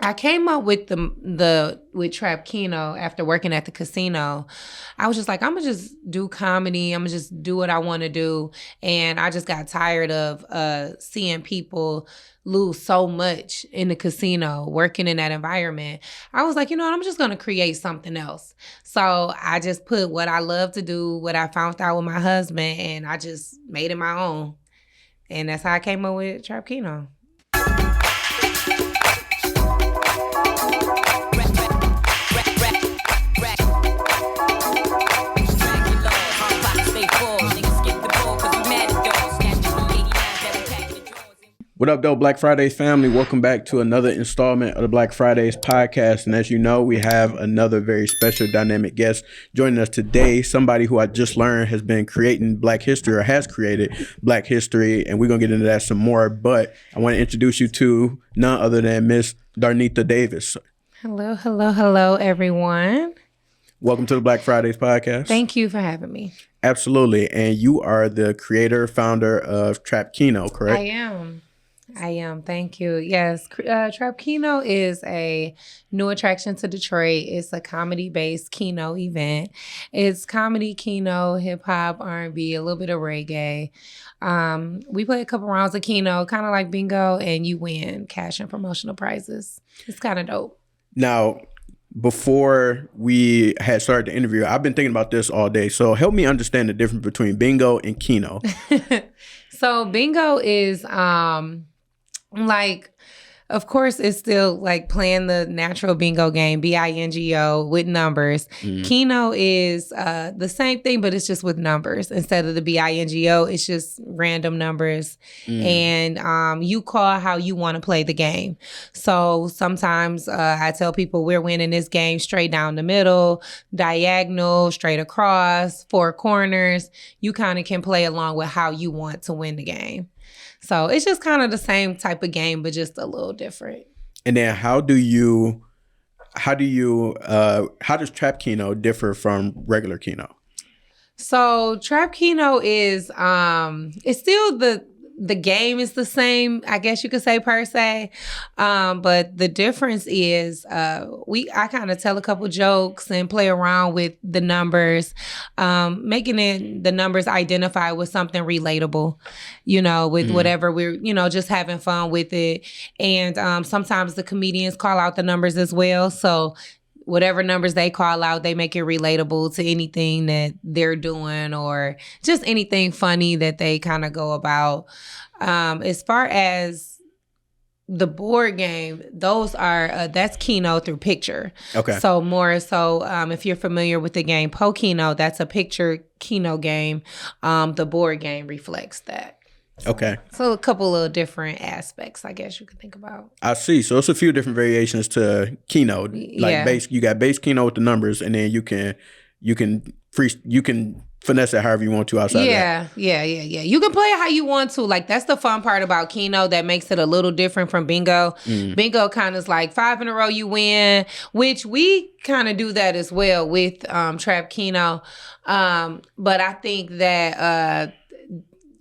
I came up with with Trap Keno after working at the casino. I was just like, I'm gonna just do comedy. I'm gonna just do what I want to do, and I just got tired of seeing people lose so much in the casino, working in that environment. I was like, you know what? I'm just gonna create something else. So I just put what I love to do, what I found out with my husband, and I just made it my own. And that's how I came up with Trap Keno. What up, Doe Black Fridays family? Welcome back to another installment of the Black Fridays podcast. And as you know, we have another very special dynamic guest joining us today. Somebody who I just learned has been creating Black history or has created Black history. And we're going to get into that some more. But I want to introduce you to none other than Miss Darnetha Davis. Hello, everyone. Welcome to the Black Fridays podcast. Thank you for having me. Absolutely. And you are the creator, founder of Trap Keno, correct? I am. Thank you. Yes. Trap Keno is a new attraction to Detroit. It's a comedy-based Keno event. It's comedy, Keno, hip-hop, R&B, a little bit of reggae. We play a couple rounds of Keno, kind of like bingo, and you win cash and promotional prizes. It's kind of dope. Now, before we had started the interview, I've been thinking about this all day. So help me understand the difference between bingo and Keno. So bingo is... of course, it's still like playing the natural bingo game, bingo, with numbers. Keno is the same thing, but it's just with numbers. Instead of the bingo, it's just random numbers. And you call how you want to play the game. So sometimes I tell people we're winning this game straight down the middle, diagonal, straight across, four corners. You kind of can play along with how you want to win the game. So it's just kind of the same type of game, but just a little different. And then how does Trap Keno differ from regular Keno? So Trap Keno is, it's still the game is the same, I guess you could say, per se. But the difference is I kind of tell a couple jokes and play around with the numbers, making the numbers identify with something relatable, with whatever we're, just having fun with it. And sometimes the comedians call out the numbers as well. So whatever numbers they call out, they make it relatable to anything that they're doing or just anything funny that they kind of go about. As far as the board game, those are, that's Keno through picture. Okay. So more so, if you're familiar with the game Keno, that's a picture Keno game. The board game reflects that. Okay. So a couple of different aspects, I guess you could think about. I see. So it's a few different variations to Keno. Like you got base Keno with the numbers, and then you can finesse it however you want to outside that. Yeah. You can play it how you want to. Like, that's the fun part about Keno that makes it a little different from bingo. Bingo kind of is like 5 in a row you win, which we kind of do that as well with Trap Keno. But I think that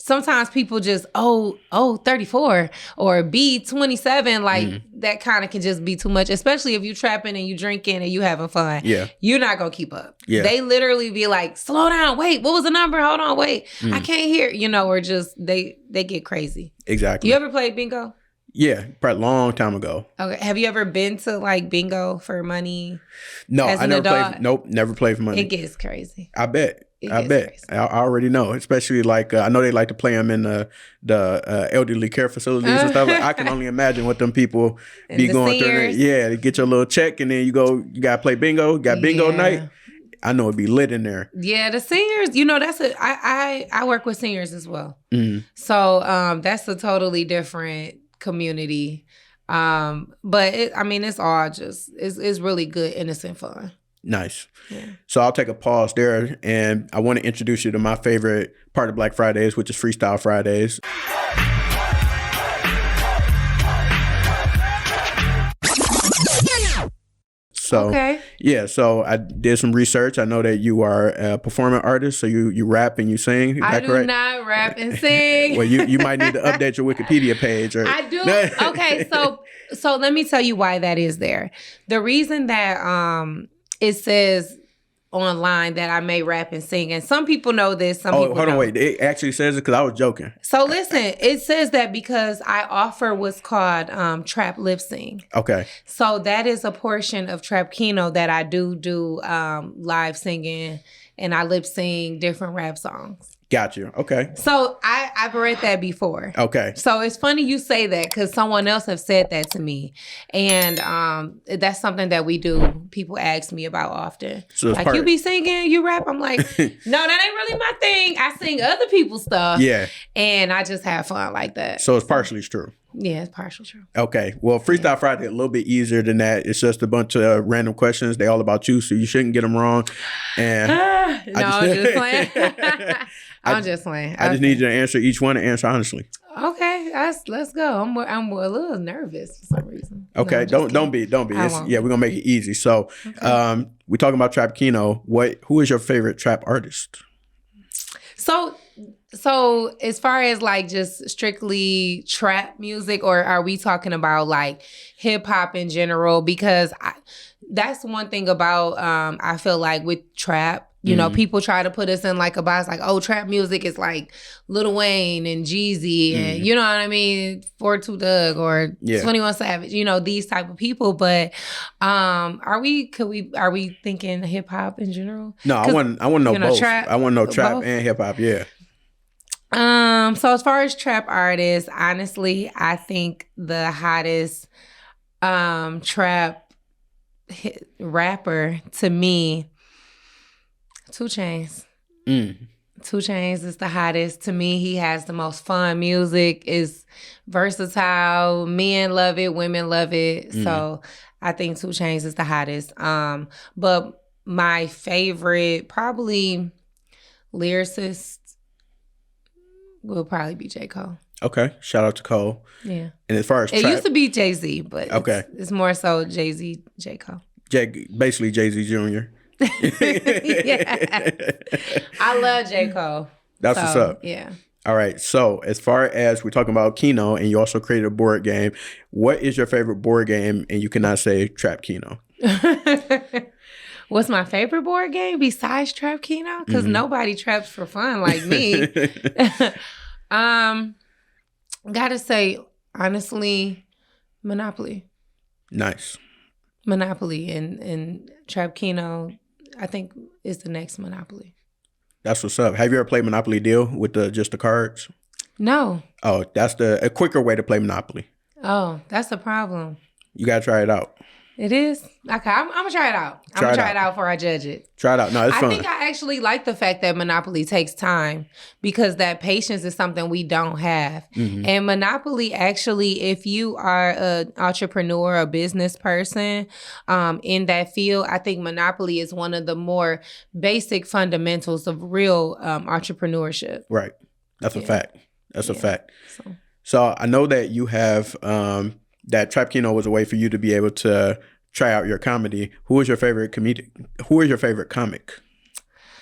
sometimes people just, 34 or B 27, like that kind of can just be too much, especially if you trapping and you drinking and you having fun. Yeah. You're not going to keep up. Yeah. They literally be like, slow down, wait, what was the number? Hold on, wait, I can't hear, or just they get crazy. Exactly. You ever played bingo? Yeah, probably a long time ago. Okay. Have you ever been to like bingo for money? No, I never played. Nope, never played for money. It gets crazy. I bet. Crazy. I already know. Especially like I know they like to play them in the elderly care facilities and stuff. I can only imagine what them people be going through. Yeah, you get your little check and then you gotta play bingo. You got bingo night. I know it'd be lit in there. Yeah, the seniors. I work with seniors as well. So that's a totally different community. But it's all just it's really good, innocent fun. Nice. Yeah. So I'll take a pause there, and I want to introduce you to my favorite part of Black Fridays, which is Freestyle Fridays. So Okay. yeah, so I did some research. I know that you are a performing artist, so you rap and you sing. Is I that do correct? not rap and sing. Well, you might need to update your Wikipedia page. Or I do. Okay, so let me tell you why that is there. The reason that it says online that I may rap and sing, and some people know this, some people hold on, don't. wait. It actually says it because I was joking. So listen, it says that because I offer what's called trap lip sync. Okay. So that is a portion of Trap Keno that I do live singing, and I lip sing different rap songs. Got you. Okay. So I've read that before. Okay. So it's funny you say that because someone else have said that to me, and that's something that we do. People ask me about often. So like, you be singing, you rap. I'm like, no, that ain't really my thing. I sing other people's stuff. Yeah. And I just have fun like that. So it's partially true. Yeah, it's partially true. Okay. Well, Freestyle Friday a little bit easier than that. It's just a bunch of random questions. They all about you, so you shouldn't get them wrong. And I'm just playing. I'm just playing. I just need you to answer each one and answer honestly. Okay, let's go. I'm a little nervous for some reason. Okay, No, don't be. Yeah, we're gonna make it easy. So, we're talking about Trap Keno. Who is your favorite trap artist? So as far as like just strictly trap music, or are we talking about like hip hop in general? Because that's one thing about I feel like with trap. You know, people try to put us in like a box, like, oh, trap music is like Lil Wayne and Jeezy and you know what I mean, 42 Doug or 21 Savage, you know, these type of people. But are we thinking hip hop in general? No, I want to know both. Trap, I want to know trap both? and hip hop. Yeah. So as far as trap artists, honestly, I think the hottest trap rapper to me, 2 Chainz. 2 Chainz is the hottest. To me, he has the most fun music, is versatile. Men love it, women love it. So I think 2 Chainz is the hottest. But my favorite, probably lyricist, will probably be J. Cole. Okay. Shout out to Cole. Yeah. And as far as it used to be Jay-Z, but it's more so Jay-Z, J. Cole. Basically Jay-Z Jr. Yeah. I love J. Cole. That's what's up. Yeah. All right. So as far as we're talking about Keno, and you also created a board game, what is your favorite board game? And you cannot say Trap Keno. What's my favorite board game besides Trap Keno? Because nobody traps for fun like me. Gotta say, honestly, Monopoly. Nice. Monopoly and Trap Keno, I think, is the next Monopoly. That's what's up. Have you ever played Monopoly Deal with just the cards? No. Oh, that's a quicker way to play Monopoly. Oh, that's the problem. You gotta try it out. It is? Okay, I'm gonna try it out. I'm gonna try it out before I judge it. Try it out. No, it's fun. I think I actually like the fact that Monopoly takes time, because that patience is something we don't have. And Monopoly, actually, if you are an entrepreneur, a business person in that field, I think Monopoly is one of the more basic fundamentals of real entrepreneurship. Right. That's a fact. That's a fact. So I know that you have that Trap Keno was a way for you to be able to try out your comedy. Who is your favorite comedic? Who is your favorite comic?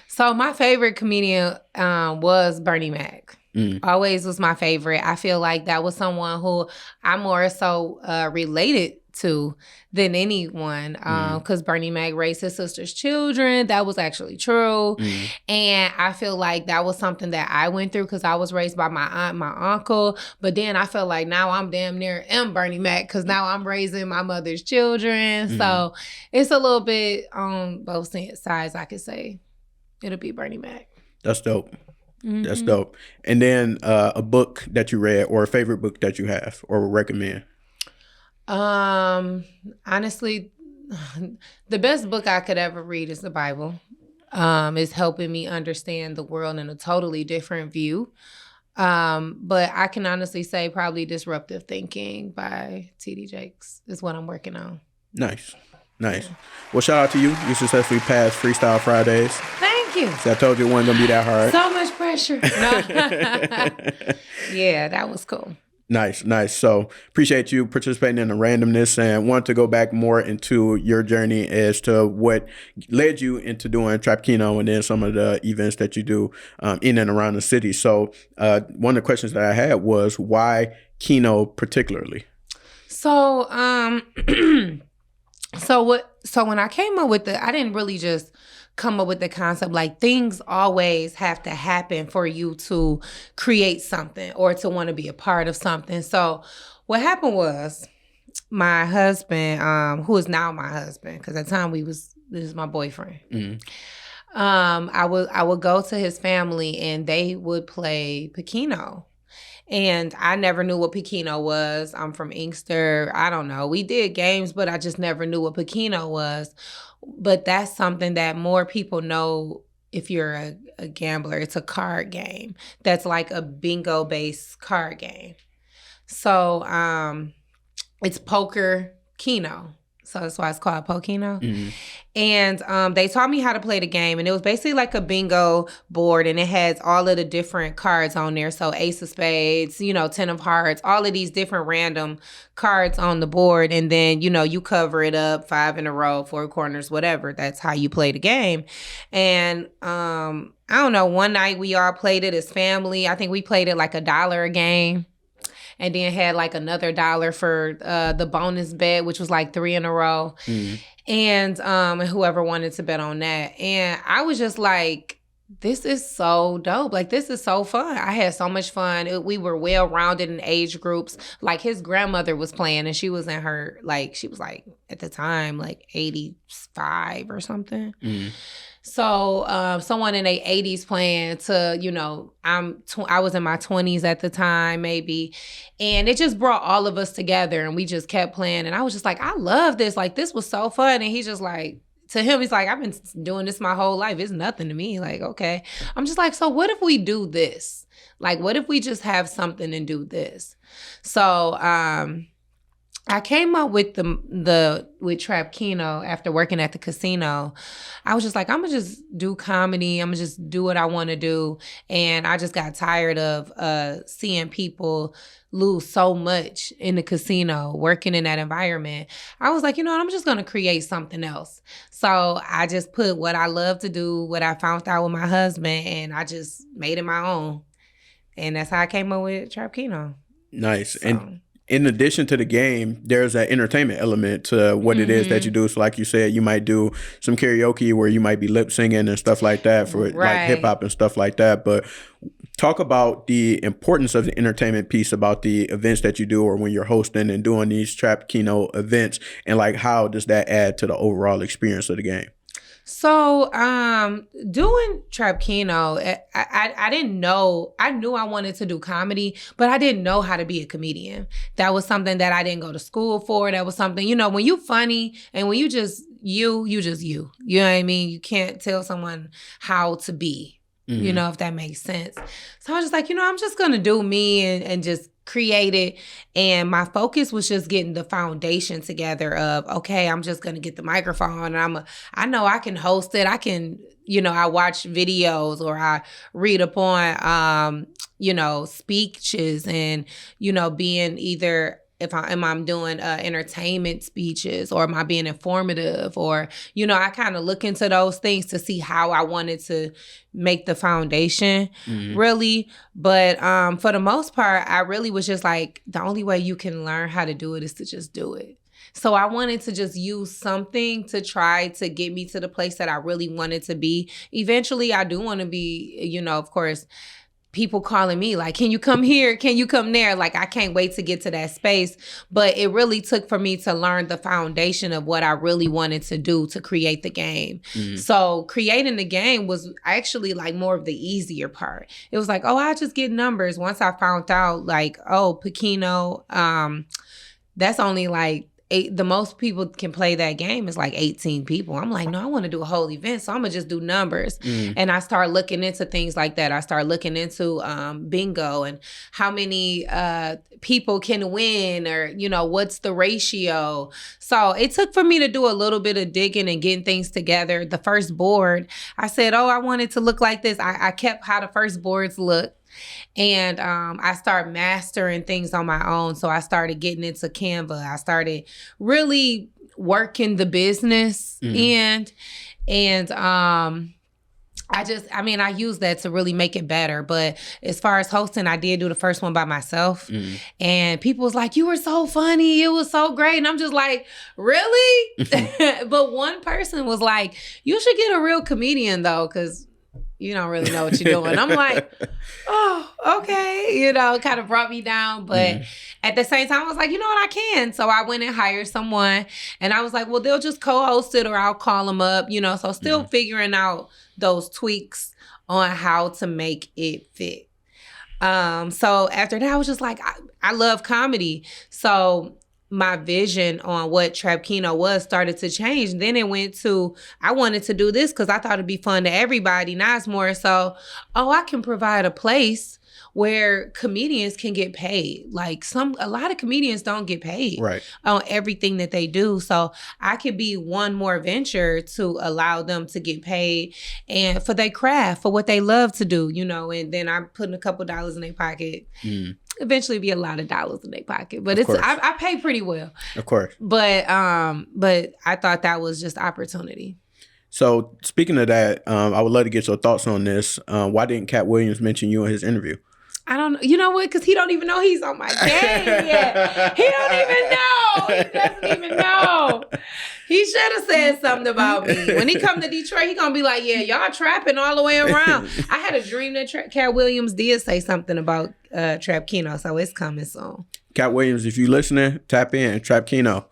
So my favorite comedian was Bernie Mac. Always was my favorite. I feel like that was someone who I more so related to than anyone, because Bernie Mac raised his sister's children. That was actually true. And I feel like that was something that I went through, because I was raised by my aunt, my uncle. But then I feel like now I'm damn near Bernie Mac, because now I'm raising my mother's children. So it's a little bit on both sides, I could say. It'll be Bernie Mac. That's dope. That's dope. And then a book that you read, or a favorite book that you have or would recommend? Honestly, the best book I could ever read is the Bible. It's helping me understand the world in a totally different view. But I can honestly say probably Disruptive Thinking by T.D. Jakes is what I'm working on. Nice. Yeah. Well, shout out to you. You successfully passed Freestyle Fridays. Thank you. So I told you it wasn't going to be that hard. So much pressure. No. Yeah, that was cool. Nice. So appreciate you participating in the randomness, and want to go back more into your journey as to what led you into doing Trap Keno and then some of the events that you do in and around the city. So one of the questions that I had was, why Keno particularly? So so when I came up with I didn't really just come up with the concept. Like, things always have to happen for you to create something or to want to be a part of something. So what happened was, my husband, who is now my husband, because at the time this is my boyfriend. Mm-hmm. I would go to his family and they would play Keno. And I never knew what Keno was. I'm from Inkster. I don't know. We did games, but I just never knew what Keno was. But that's something that more people know. If you're a gambler, it's a card game. That's like a bingo-based card game. So it's poker Keno. So that's why it's called Pokeno. Mm-hmm. And they taught me how to play the game. And it was basically like a bingo board. And it has all of the different cards on there. So Ace of Spades, 10 of Hearts, all of these different random cards on the board. And then, you cover it up 5 in a row, 4 corners, whatever. That's how you play the game. And I don't know, one night we all played it as family. I think we played it like $1 a game. And then had like another $1 for the bonus bet, which was like 3 in a row. Mm-hmm. And whoever wanted to bet on that. And I was just like, this is so dope. Like, this is so fun. I had so much fun. We were well-rounded in age groups. Like, his grandmother was playing, and she was in her, like, she was like, at the time, like 85 or something. Mm-hmm. So someone in their 80s playing to, I was in my 20s at the time, maybe. And it just brought all of us together, and we just kept playing. And I was just like, I love this. Like, this was so fun. And he's just like, to him, he's like, I've been doing this my whole life. It's nothing to me. Like, okay. I'm just like, so what if we do this? Like, what if we just have something and do this? So, I came up with with Trap Keno after working at the casino. I was just like, I'm gonna just do comedy. I'm gonna just do what I want to do. And I just got tired of seeing people lose so much in the casino, working in that environment. I was like, I'm just gonna create something else. So I just put what I love to do, what I found out with my husband, and I just made it my own. And that's how I came up with Trap Keno. Nice. So. And in addition to the game, there's an entertainment element to what it is that you do. So like you said, you might do some karaoke where you might be lip singing and stuff like that for like hip hop and stuff like that. But talk about the importance of the entertainment piece about the events that you do, or when you're hosting and doing these Trap Keno events, and like, how does that add to the overall experience of the game? So, doing Trap Keno, I didn't know. I knew I wanted to do comedy, but I didn't know how to be a comedian. That was something that I didn't go to school for. That was something, when you funny and when you just just you. You know what I mean? You can't tell someone how to be, if that makes sense. So I was just like, I'm just going to do me and just create it. And my focus was just getting the foundation together of, okay, I'm just going to get the microphone, and I know I can host it. I can, I watch videos, or I read upon, speeches, and, being either if I'm doing entertainment speeches, or am I being informative, or, I kind of look into those things to see how I wanted to make the foundation, really. But for the most part, I really was just like, the only way you can learn how to do it is to just do it. So I wanted to just use something to try to get me to the place that I really wanted to be. Eventually, I do want to be, of course, people calling me like, can you come here? Can you come there? Like, I can't wait to get to that space. But it really took for me to learn the foundation of what I really wanted to do to create the game. So creating the game was actually like more of the easier part. It was like, I just get numbers. Once I found out like, Keno, that's only like the most people can play that game is like 18 people. I'm like, no, I want to do a whole event, so I'm gonna just do numbers. And I start looking into things like that. I start looking into bingo and how many people can win, or what's the ratio. So it took for me to do a little bit of digging and getting things together. The first board, I said, I want it to look like this. I kept how the first boards look. And I started mastering things on my own. So I started getting into Canva. I started really working the business end. And I use that to really make it better. But as far as hosting, I did do the first one by myself. And people was like, you were so funny. It was so great. And I'm just like, really? But one person was like, you should get a real comedian though, because you don't really know what you're doing. I'm like, oh, okay. Kind of brought me down. But at the same time, I was like, you know what, I can. So I went and hired someone. And I was like, well, they'll just co-host it or I'll call them up, So still figuring out those tweaks on how to make it fit. So after that, I was just like, I love comedy. So my vision on what Trap Keno was started to change. And then it went to, I wanted to do this because I thought it'd be fun to everybody. Now it's more so, I can provide a place where comedians can get paid. Like a lot of comedians don't get paid on everything that they do. So I could be one more venture to allow them to get paid and for their craft, for what they love to do, and then I'm putting a couple dollars in their pocket. Eventually be a lot of dollars in their pocket, but I pay pretty well. Of course. But I thought that was just opportunity. So speaking of that, I would love to get your thoughts on this. Why didn't Cat Williams mention you in his interview? I don't know. You know what? Because he don't even know he's on my game yet. He don't even know. He doesn't even know. He should have said something about me. When he come to Detroit, he gonna be like, yeah, y'all trapping all the way around. I had a dream that Cat Williams did say something about Trap Keno, so it's coming soon. Cat Williams, if you listening, tap in, Trap Keno.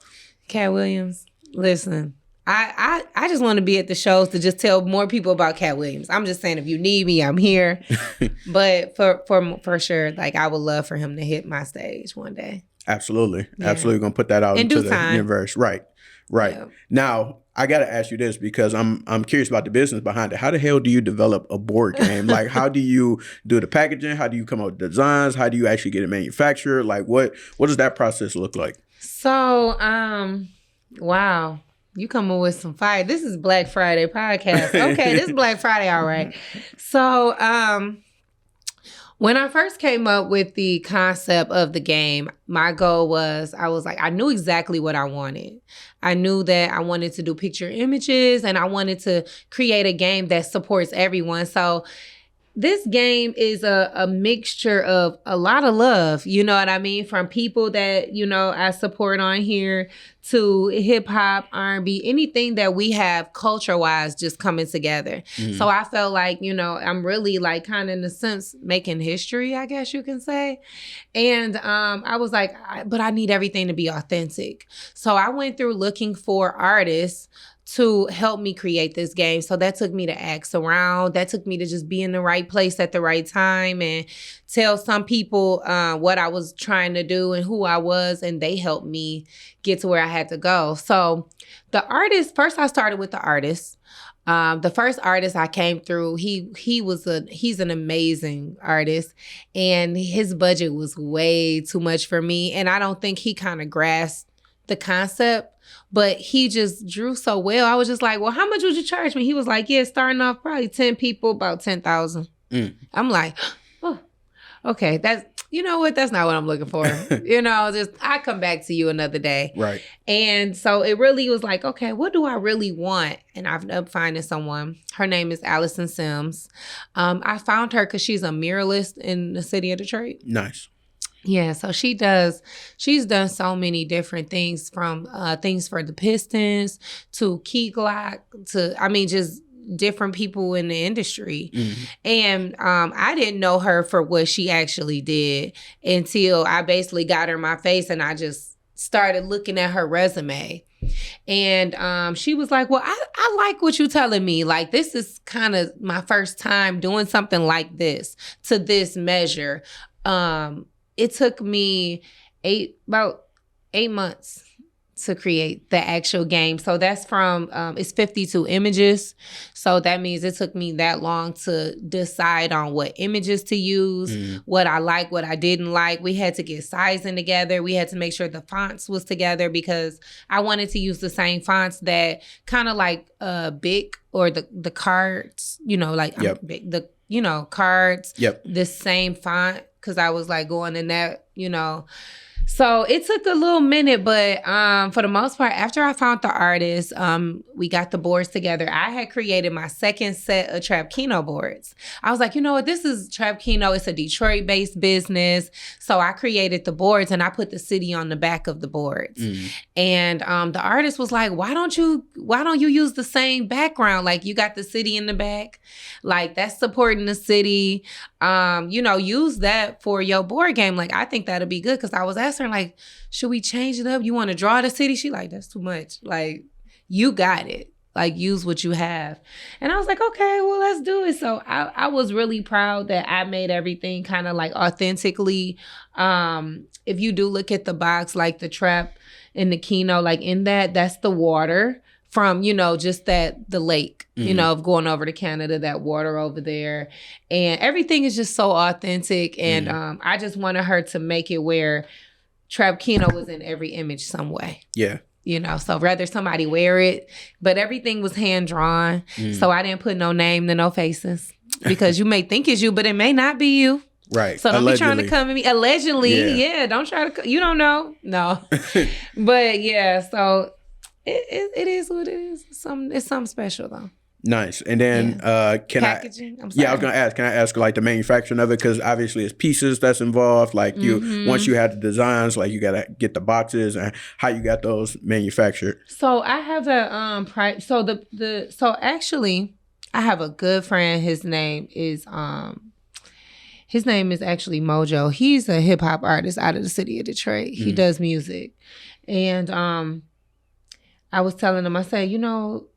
Cat Williams, listen. I just want to be at the shows to just tell more people about Cat Williams. I'm just saying, if you need me, I'm here. But for sure, like I would love for him to hit my stage one day. Absolutely. Yeah. Absolutely. Gonna put that out into the universe. Right. Yeah. Now, I gotta ask you this because I'm curious about the business behind it. How the hell do you develop a board game? Like, how do you do the packaging? How do you come up with designs? How do you actually get it manufactured? Like, what does that process look like? So, wow. You coming with some fire. This is Black Friday podcast. Okay, this is Black Friday, all right. So, when I first came up with the concept of the game, my goal was, I knew exactly what I wanted. I knew that I wanted to do picture images and I wanted to create a game that supports everyone. So this game is a mixture of a lot of love, you know what I mean? From people that, I support on here to hip hop, R&B, anything that we have culture-wise just coming together. So I felt like, I'm really like kind of in a sense making history, I guess you can say. And I was like, but I need everything to be authentic. So I went through looking for artists to help me create this game. So that took me to ask around. That took me to just be in the right place at the right time and tell some people what I was trying to do and who I was, and they helped me get to where I had to go. So the artist, first I started with the artist. The first artist I came through, he's an amazing artist, and his budget was way too much for me, and I don't think he kind of grasped the concept. But he just drew so well. I was just like, well, how much would you charge me? He was like, yeah, starting off probably 10 people, about 10,000. I'm like, oh, okay. You know what? That's not what I'm looking for. Just I come back to you another day. Right. And so it really was like, okay, what do I really want? And I've ended up finding someone. Her name is Allison Sims. I found her because she's a muralist in the city of Detroit. Nice. Yeah, so she's done so many different things, from things for the Pistons to Key Glock to, just different people in the industry. And I didn't know her for what she actually did until I basically got her in my face and I just started looking at her resume. And she was like, well, I like what you're telling me. Like, this is kind of my first time doing something like this to this measure. It took me about 8 months to create the actual game. So that's from, it's 52 images. So that means it took me that long to decide on what images to use, what I like, what I didn't like. We had to get sizing together. We had to make sure the fonts was together because I wanted to use the same fonts that kind of like Bic or the cards, like yep. The cards. Yep. This same font, because I was like going in that, So it took a little minute, but for the most part, after I found the artist, we got the boards together. I had created my second set of Trap Keno boards. I was like, you know what? This is Trap Keno. It's a Detroit-based business. So I created the boards and I put the city on the back of the boards. And the artist was like, why don't you use the same background? Like, you got the city in the back. Like, that's supporting the city. Use that for your board game. Like, I think that'll be good, because I was asking her, like, should we change it up? You want to draw the city? She like, that's too much. Like, you got it. Like, use what you have. And I was like, okay, well, let's do it. So I was really proud that I made everything kind of like authentically. If you do look at the box, like the trap and the Keno, like in that's the water from, just the lake, of going over to Canada, that water over there. And everything is just so authentic. And I just wanted her to make it where Trap Keno was in every image some way. Yeah. So rather somebody wear it, but everything was hand drawn. So I didn't put no name to no faces, because you may think it's you, but it may not be you. Right. So don't be trying to come at me. Allegedly. Yeah. Don't try to, you don't know. No. But yeah, so it is what it is. It's something special though. Nice. And then packaging? I'm sorry. Yeah, I was gonna ask. Can I ask like the manufacturing of it? Because obviously it's pieces that's involved. Like once you have the designs, like you gotta get the boxes and how you got those manufactured. So I have a price. So so actually I have a good friend. His name is actually Mojo. He's a hip hop artist out of the city of Detroit. He does music, and I was telling him, I said,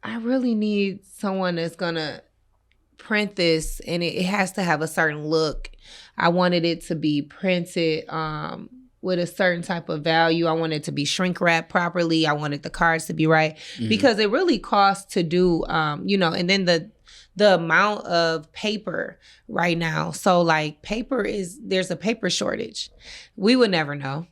I really need someone that's gonna print this, and it has to have a certain look. I wanted it to be printed with a certain type of value. I wanted it to be shrink wrapped properly. I wanted the cards to be right, because it really costs to do, and then the amount of paper right now. So like there's a paper shortage. We would never know,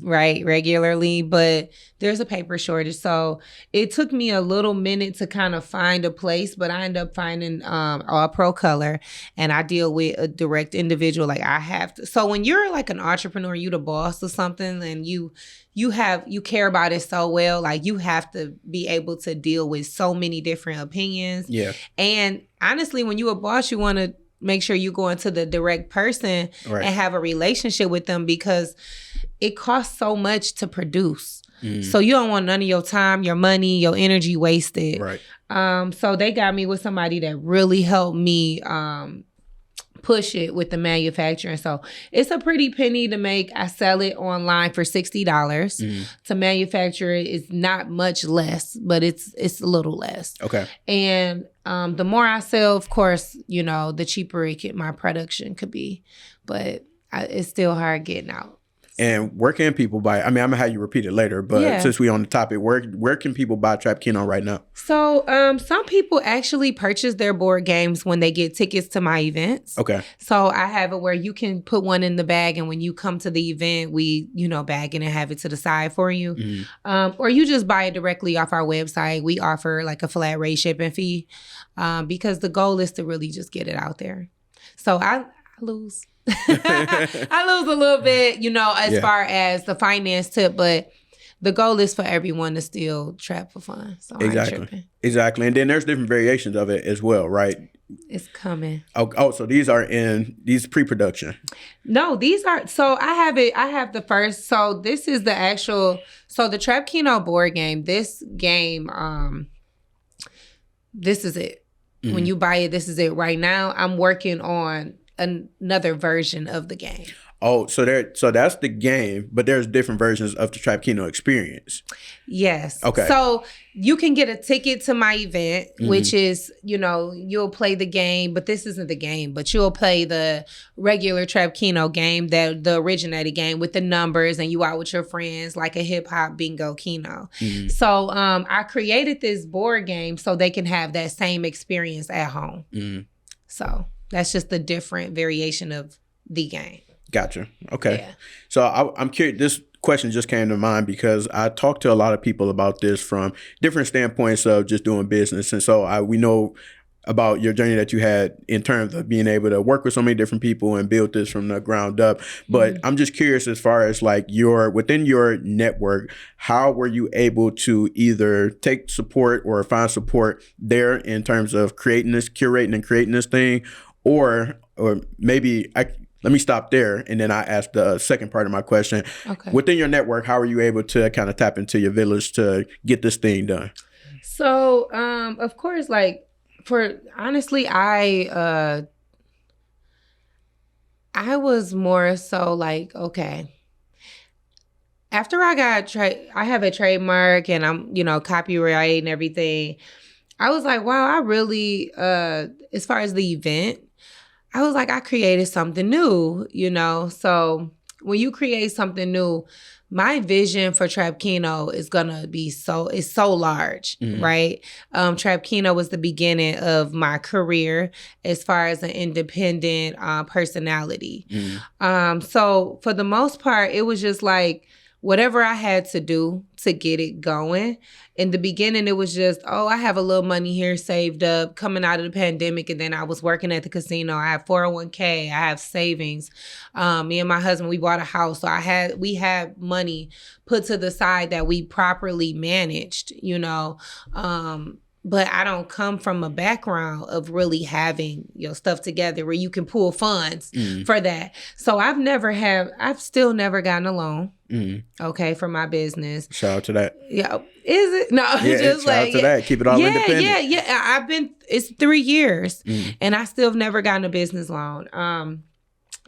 right, regularly, but there's a paper shortage. So it took me a little minute to kind of find a place, but I ended up finding All Pro Color, and I deal with a direct individual. Like, I have to. So when you're like an entrepreneur, you the boss or something, and you care about it so well, like you have to be able to deal with so many different opinions. Yeah. And honestly, when you're a boss, you want to make sure you go into the direct person and have a relationship with them, because it costs so much to produce. So you don't want none of your time, your money, your energy wasted. Right. So they got me with somebody that really helped me push it with the manufacturing. So it's a pretty penny to make. I sell it online for $60. To manufacture it is not much less, but it's a little less. Okay. And the more I sell, of course, the cheaper my production could be, but it's still hard getting out. And where can people buy? I mean, I'm gonna have you repeat it later, but since we on the topic, where can people buy Trap Keno right now? So some people actually purchase their board games when they get tickets to my events. Okay. So I have it where you can put one in the bag, and when you come to the event, we bag it and have it to the side for you. Or you just buy it directly off our website. We offer like a flat rate shipping fee, because the goal is to really just get it out there. So I lose. I lose a little bit, as far as the finance tip, but the goal is for everyone to still trap for fun. So Exactly. And then there's different variations of it as well, right? It's coming. Oh, so these are these pre-production. No, these are, so I have the first, so this is the actual, so the Trap Keno board game, this game, this is it. When you buy it, this is it. Right now, I'm working on another version of the game. Oh, so that's the game, but there's different versions of the Trap Keno experience. Yes. Okay. So you can get a ticket to my event, which is, you'll play the game, but this isn't the game, but you'll play the regular Trap Keno game, the originated game with the numbers, and you out with your friends like a hip hop bingo Keno. So I created this board game so they can have that same experience at home. So that's just a different variation of the game. Gotcha. Okay. Yeah. So I'm curious. This question just came to mind because I talked to a lot of people about this from different standpoints of just doing business. And so we know about your journey that you had in terms of being able to work with so many different people and build this from the ground up. But I'm just curious, as far as like within your network, how were you able to either take support or find support there in terms of curating and creating this thing, or maybe let me stop there, and then I ask the second part of my question. Okay. Within your network, how are you able to kind of tap into your village to get this thing done? So, of course, like, honestly, I was more so like, okay, after I got I have a trademark and I'm, copyright and everything. I was like, wow, I really, as far as the event, I was like, I created something new, So when you create something new, my vision for Trap Keno is gonna be so large, right? Trap Keno was the beginning of my career as far as an independent personality. So for the most part, it was just like whatever I had to do to get it going. In the beginning, it was just, I have a little money here saved up coming out of the pandemic. And then I was working at the casino. I have 401k. I have savings. Me and my husband, we bought a house. So we had money put to the side that we properly managed, but I don't come from a background of really having stuff together where you can pull funds for that. So I've still never gotten a loan. Okay, for my business. Shout out to that. Yeah, is it? No, yeah, just shout out to that. Keep it all independent. Yeah. It's 3 years, and I still have never gotten a business loan.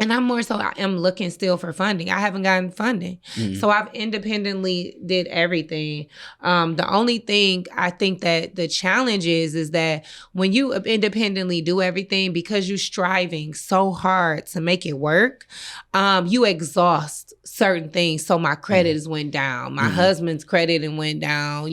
And I'm more so, I am looking still for funding. I haven't gotten funding. So I've independently did everything. The only thing I think that the challenge is that when you independently do everything, because you're striving so hard to make it work, you exhaust certain things. So my credit has went down. My husband's credit went down,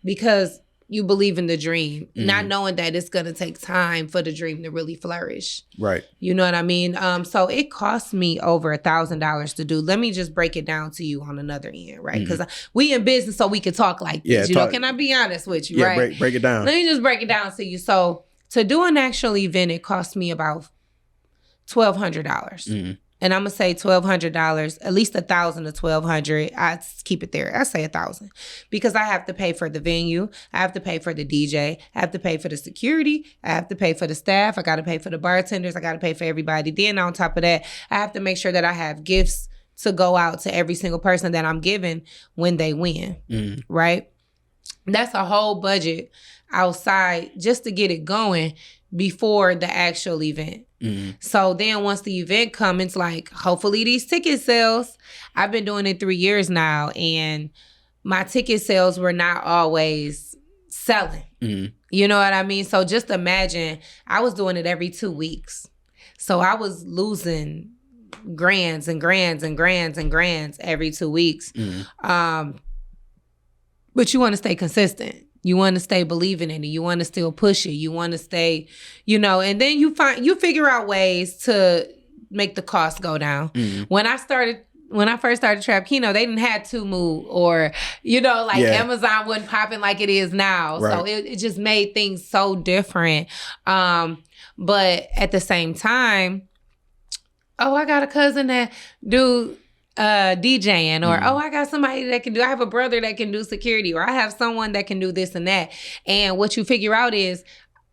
because you believe in the dream, not knowing that it's going to take time for the dream to really flourish. Right. You know what I mean? So it cost me over $1,000 to do. Let me just break it down to you on another end, right? Because we in business, so we can talk like this. Can I be honest with you, right? Yeah, break it down. Let me just break it down to you. So to do an actual event, it cost me about $1,200. And I'm gonna say $1,200, at least $1,000 to $1,200. I keep it there. I say $1,000 because I have to pay for the venue. I have to pay for the DJ. I have to pay for the security. I have to pay for the staff. I got to pay for the bartenders. I got to pay for everybody. Then on top of that, I have to make sure that I have gifts to go out to every single person that I'm giving when they win. Right? That's a whole budget outside just to get it going before the actual event. So then once the event comes, it's like, hopefully these ticket sales, I've been doing it 3 years now, and my ticket sales were not always selling. You know what I mean? So just imagine, I was doing it every 2 weeks. So I was losing grands and grands and grands and grands every 2 weeks. But you want to stay consistent. You want to stay believing in it. You want to still push it. You want to stay, and then you figure out ways to make the cost go down. When I first started Trap Keno, they didn't have to move or, Amazon wasn't popping like it is now. Right. So it just made things so different. But at the same time, I got a cousin that do DJing, or I got somebody that can do, I have a brother that can do security, or I have someone that can do this and that. And what you figure out is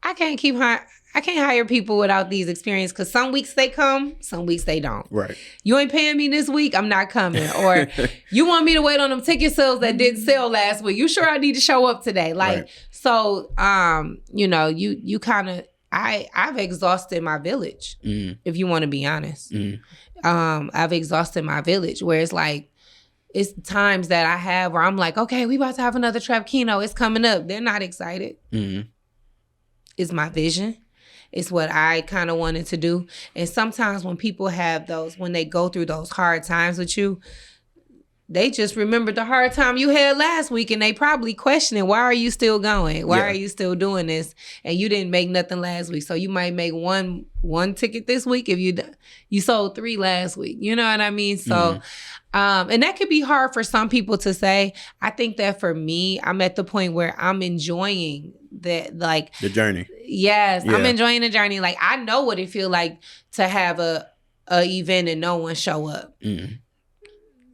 I can't hire people without these experience, because some weeks they come, some weeks they don't. Right. You ain't paying me this week, I'm not coming. Or you want me to wait on them ticket sales that didn't sell last week. You sure I need to show up today? Like, so, you kind of, I've exhausted my village, if you want to be honest. I've exhausted my village, where it's like, it's times that I have where I'm like, okay, we about to have another Trap Keno. It's coming up. They're not excited. It's my vision. It's what I kind of wanted to do. And sometimes when people have when they go through those hard times with you, they just remember the hard time you had last week, and they probably questioning, why are you still going? Why are you still doing this? And you didn't make nothing last week. So you might make one ticket this week if you sold 3 last week. You know what I mean? So, and that could be hard for some people to say. I think that for me, I'm at the point where I'm enjoying like the journey. Yes, Yeah. I'm enjoying the journey. Like I know what it feel like to have a event and no one show up.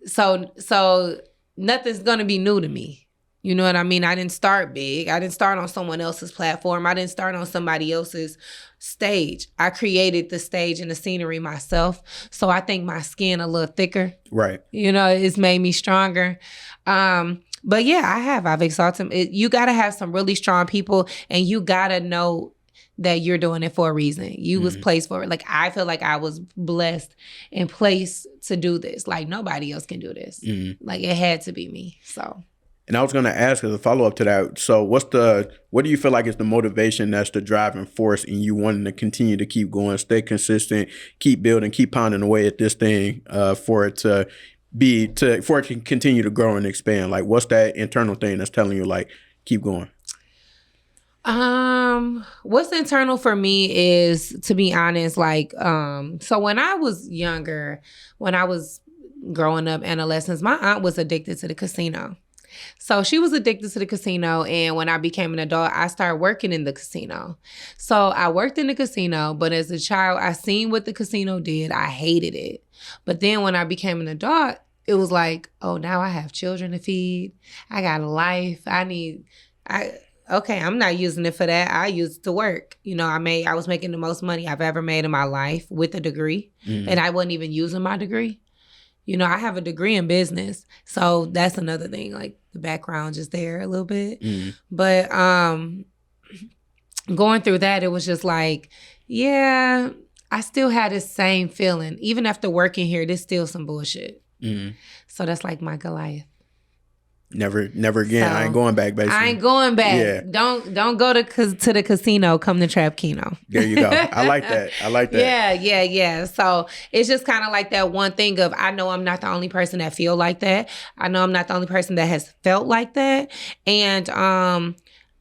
So nothing's gonna be new to me. You know what I mean? I didn't start big. I didn't start on someone else's platform. I didn't start on somebody else's stage. I created the stage and the scenery myself. So I think my skin a little thicker. Right. You know, it's made me stronger. But yeah, I've exalted. You got to have some really strong people, and you got to know that you're doing it for a reason. You was placed for it. Like, I feel like I was blessed and placed to do this. Like, nobody else can do this. Like, it had to be me. So. And I was going to ask as a follow-up to that. So what do you feel like is the motivation that's the driving force in you wanting to continue to keep going, stay consistent, keep building, keep pounding away at this thing for it to continue to grow and expand? Like, what's that internal thing that's telling you, like, keep going? What's internal for me is, to be honest, like, so when I was younger, when I was growing up, adolescence, my aunt was addicted to the casino. So she was addicted to the casino, and when I became an adult, I started working in the casino. So I worked in the casino, but as a child, I seen what the casino did. I hated it. But then when I became an adult, it was like, oh, now I have children to feed. I got a life. Okay, I'm not using it for that. I use it to work. You know, I was making the most money I've ever made in my life with a degree, and I wasn't even using my degree. You know, I have a degree in business. So that's another thing, like the background just there a little bit. But going through that, it was just like, yeah, I still had the same feeling. Even after working here, there's still some bullshit. So that's like my Goliath. Never again. So, I ain't going back, basically. I ain't going back. Yeah. Don't go to the casino. Come to Trap Keno. There you go. I like that. Yeah. So it's just kind of like that one thing of, I know I'm not the only person that feel like that. I know I'm not the only person that has felt like that. And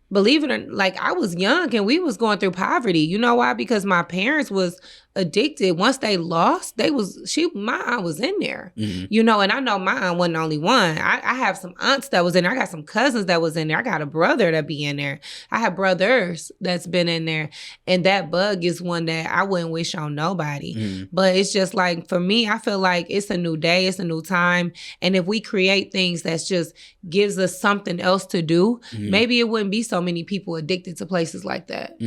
believe it or not, like, I was young and we was going through poverty. You know why? Because my parents was addicted. Once they lost, my aunt was in there. You know, and I know my aunt wasn't the only one. I have some aunts that was in there. I got some cousins that was in there. I got a brother that be in there. I have brothers that's been in there. And that bug is one that I wouldn't wish on nobody. But it's just like, for me, I feel like it's a new day. It's a new time. And if we create things that's just gives us something else to do, maybe it wouldn't be so many people addicted to places like that.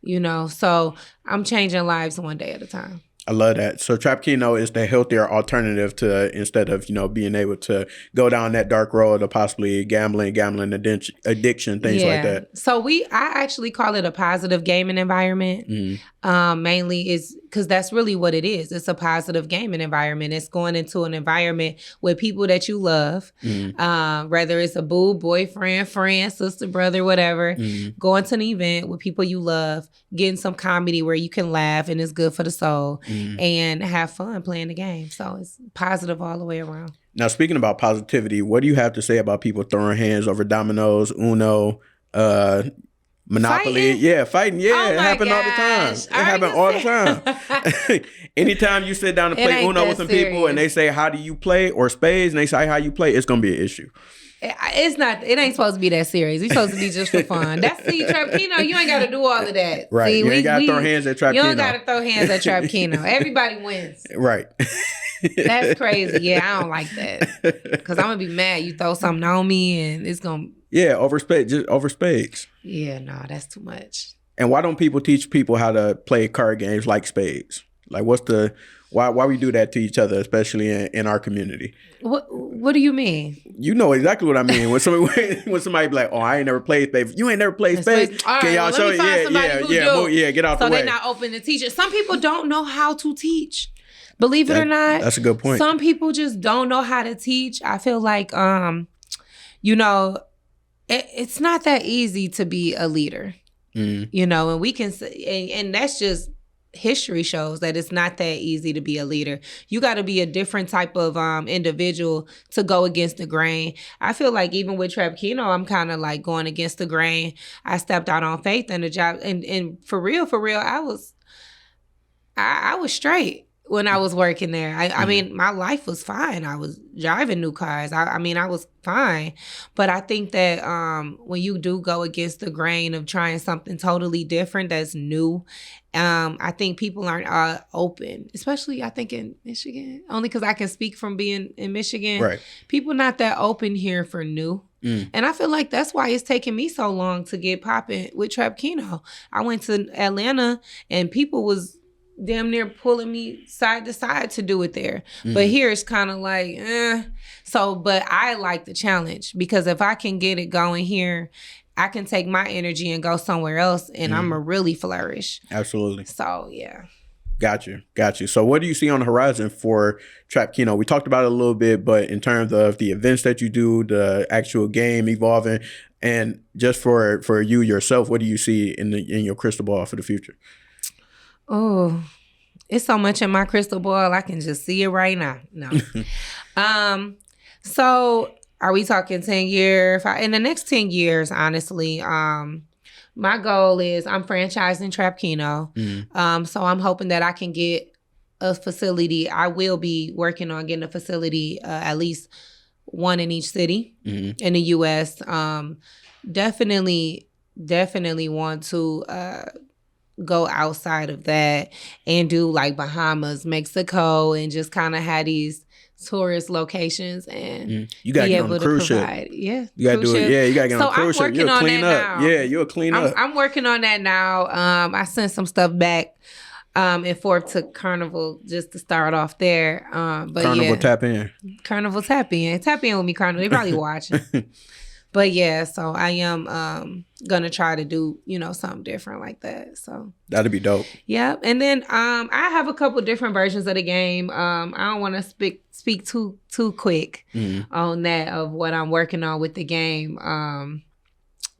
You know, so I'm changing lives one day at a time. I love that. So Trap Keno is the healthier alternative to, instead of, you know, being able to go down that dark road of possibly gambling addiction, things like that. So I actually call it a positive gaming environment. Mainly is because that's really what it is. It's a positive gaming environment. It's going into an environment with people that you love, whether it's a boo, boyfriend, friend, sister, brother, whatever. Going to an event with people you love, getting some comedy where you can laugh and it's good for the soul, and have fun playing the game. So it's positive all the way around. Now, speaking about positivity, what do you have to say about people throwing hands over dominoes, Uno, Monopoly? Fighting. Yeah, it happens all the time. It happens all the time. Anytime you sit down and play Uno with some people and they say, how do you play? Or spades, and they say, how you play, it's going to be an issue. It's not. It ain't supposed to be that serious. It's supposed to be just for fun. That's Trap Keno. You ain't got to do all of that. Right. You ain't got to throw hands at Trap Keno. You don't got to throw hands at Trap Keno. Everybody wins. Right. That's crazy. Yeah, I don't like that. Because I'm going to be mad. You throw something on me and it's going to... Yeah, over spades. Yeah, no, that's too much. And why don't people teach people how to play card games like spades? Like, why we do that to each other, especially in our community? What do you mean? You know exactly what I mean. When somebody be like, "Oh, I ain't never played spades." You ain't never played spades. All right, can y'all show it? Yeah, get out the way. So they're not open to teach it. Some people don't know how to teach. Believe it or not, that's a good point. Some people just don't know how to teach. I feel like, you know, it's not that easy to be a leader. You know, and we can say, and that's just. History shows that it's not that easy to be a leader. You got to be a different type of individual to go against the grain. I feel like even with Trap Keno, I'm kind of like going against the grain. I stepped out on faith in the job, and for real, I was straight when I was working there. I mean, my life was fine. I was driving new cars. I mean, I was fine. But I think that when you do go against the grain of trying something totally different that's new, I think people aren't open, especially I think in Michigan, only because I can speak from being in Michigan. Right. People not that open here for new. And I feel like that's why it's taken me so long to get popping with Trap Keno. I went to Atlanta and people was damn near pulling me side to side to do it there. But here it's kind of like, So, but I like the challenge because if I can get it going here, I can take my energy and go somewhere else and I'm going to really flourish. Absolutely. So, yeah. Got you. So what do you see on the horizon for Trap Keno? We talked about it a little bit, but in terms of the events that you do, the actual game evolving, and just for you yourself, what do you see in your crystal ball for the future? Oh, it's so much in my crystal ball. I can just see it right now. No. So are we talking 10 years? In the next 10 years, honestly, my goal is I'm franchising Trap Keno. So I'm hoping that I can get a facility. I will be working on getting a facility, at least one in each city in the U.S. Definitely want to go outside of that and do like Bahamas, Mexico, and just kind of have these tourist locations and you gotta get on a cruise ship. Yeah, you gotta do it. Yeah, you gotta get on a cruise ship. You'll clean up. Now. Yeah, you'll clean up. I'm working on that now. I sent some stuff back and forth to Carnival just to start off there. But Carnival tap in. Carnival tap in with me. Carnival, they probably watching. But yeah, so I am gonna try to do, something different like that. So that'd be dope. Yeah. And then I have a couple different versions of the game. I don't want to speak too quick on that of what I'm working on with the game.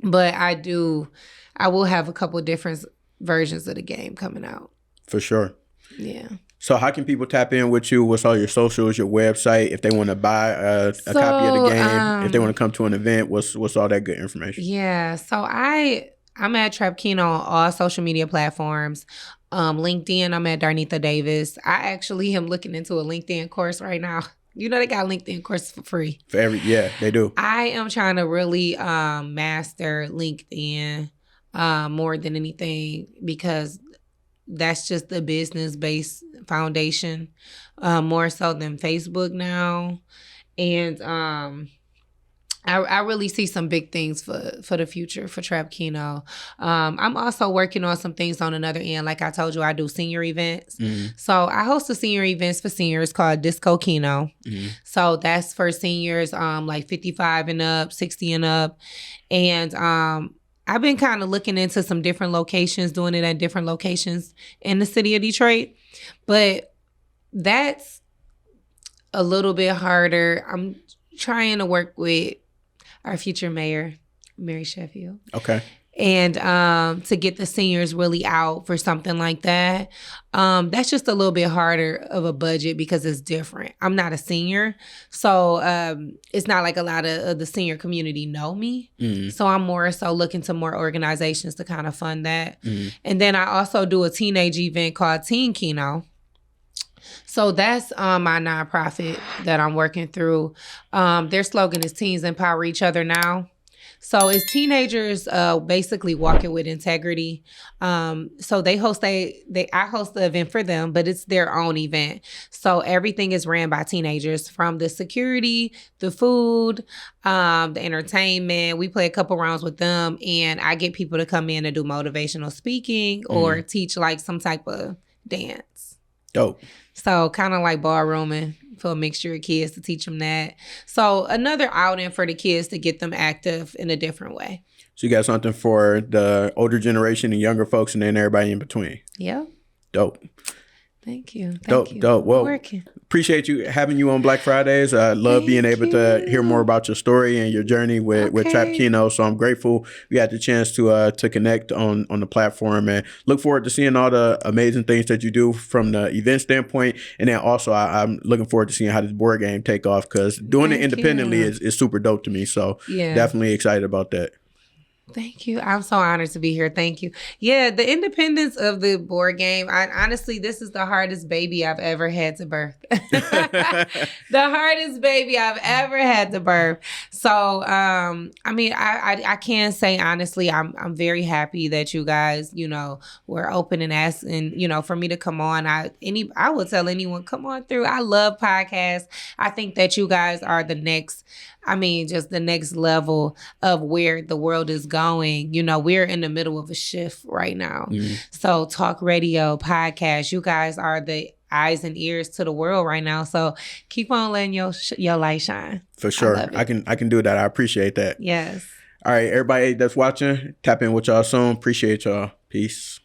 But I will have a couple different versions of the game coming out. For sure. Yeah. So how can people tap in with you? What's all your socials, your website? If they want to buy a copy of the game, if they want to come to an event, what's all that good information? Yeah. So I'm at Trap Keno on all social media platforms. LinkedIn, I'm at Darnetha Davis. I actually am looking into a LinkedIn course right now. They got LinkedIn courses for free. Yeah, they do. I am trying to really master LinkedIn more than anything because that's just the business-based foundation, more so than Facebook now. And I really see some big things for the future for Trap Keno. I'm also working on some things on another end. Like I told you, I do senior events. So I host a senior events for seniors called Disco Keno. So that's for seniors like 55 and up, 60 and up. And I've been kind of looking into some different locations, doing it at different locations in the city of Detroit. But that's a little bit harder. I'm trying to work with our future mayor, Mary Sheffield. Okay. And to get the seniors really out for something like that. That's just a little bit harder of a budget because it's different. I'm not a senior. So it's not like a lot of the senior community know me. So I'm more so looking to more organizations to kind of fund that. And then I also do a teenage event called Teen Keno. So that's my nonprofit that I'm working through. Their slogan is Teens Empower Each Other Now. So it's teenagers basically walking with integrity. So I host the event for them, but it's their own event. So everything is ran by teenagers, from the security, the food, the entertainment. We play a couple rounds with them, and I get people to come in and do motivational speaking or teach like some type of dance. Dope. So kind of like ballrooming for a mixture of kids to teach them that. So another outing for the kids to get them active in a different way. So you got something for the older generation and younger folks and then everybody in between. Yeah. Dope. Thank you. Dope. Well, appreciate having you on Black Fridays. I love being able to hear more about your story and your journey with Trap Keno. So I'm grateful we had the chance to connect on the platform, and look forward to seeing all the amazing things that you do from the event standpoint. And then also I'm looking forward to seeing how this board game take off, because doing it independently is super dope to me. So definitely excited about that. Thank you. I'm so honored to be here. Thank you. Yeah, the independence of the board game. Honestly, this is the hardest baby I've ever had to birth. The hardest baby I've ever had to birth. So, I mean, I can say honestly, I'm very happy that you guys, were open and asking, for me to come on. I would tell anyone, come on through. I love podcasts. I think that you guys are just the next level of where the world is going. We're in the middle of a shift right now. Mm-hmm. So talk radio, podcast, you guys are the eyes and ears to the world right now. So keep on letting your light shine. For sure. I can do that. I appreciate that. Yes. All right, everybody that's watching, tap in with y'all soon. Appreciate y'all. Peace.